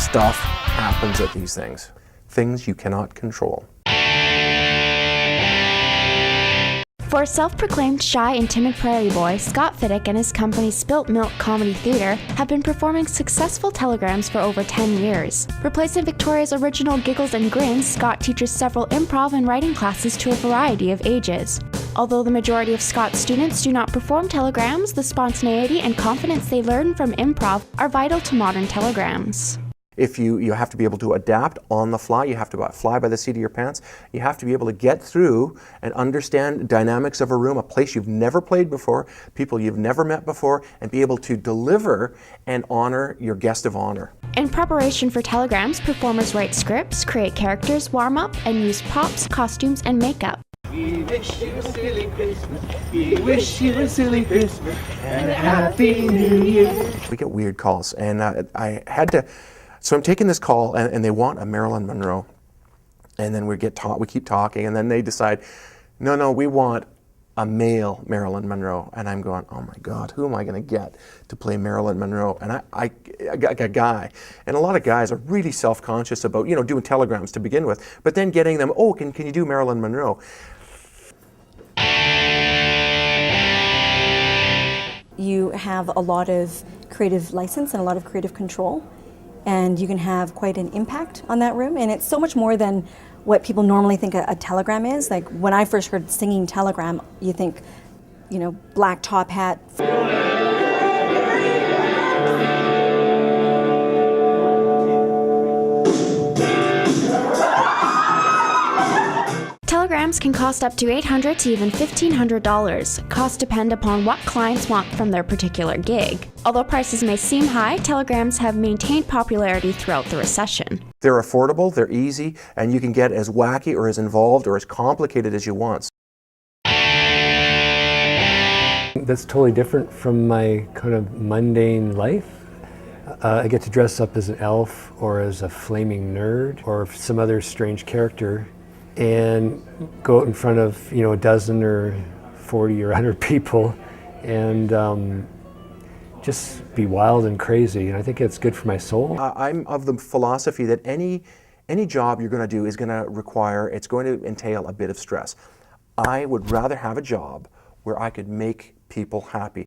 stuff happens at these things. Things you cannot control. For a self-proclaimed shy and timid prairie boy, Scott Fiddick and his company Spilt Milk Comedy Theatre have been performing successful telegrams for over 10 years. Replacing Victoria's original Giggles and Grins, Scott teaches several improv and writing classes to a variety of ages. Although the majority of Scott's students do not perform telegrams, the spontaneity and confidence they learn from improv are vital to modern telegrams. If you have to be able to adapt on the fly, you have to fly by the seat of your pants, you have to be able to get through and understand dynamics of a room, a place you've never played before, people you've never met before, and be able to deliver and honor your guest of honor. In preparation for telegrams, performers write scripts, create characters, warm up, and use props, costumes, and makeup. We wish you a silly Christmas. We wish you a silly Christmas and a happy New Year. We get weird calls, and I had to. So I'm taking this call, and they want a Marilyn Monroe, and then we keep talking, and then they decide, no, we want a male Marilyn Monroe, and I'm going, oh my God, who am I going to get to play Marilyn Monroe? And I got a guy, and a lot of guys are really self-conscious about doing telegrams to begin with, but then getting them, oh, can you do Marilyn Monroe? You have a lot of creative license and a lot of creative control, and you can have quite an impact on that room. And it's so much more than what people normally think a telegram is. Like when I first heard singing telegram, you think, black top hat. Telegrams can cost up to $800 to even $1,500. Costs depend upon what clients want from their particular gig. Although prices may seem high, telegrams have maintained popularity throughout the recession. They're affordable, they're easy, and you can get as wacky or as involved or as complicated as you want. That's totally different from my kind of mundane life. I get to dress up as an elf or as a flaming nerd or some other strange character and go out in front of a dozen or 40 or 100 people and just be wild and crazy. And I think it's good for my soul. I'm of the philosophy that any job you're going to do is going to entail a bit of stress. I would rather have a job where I could make people happy.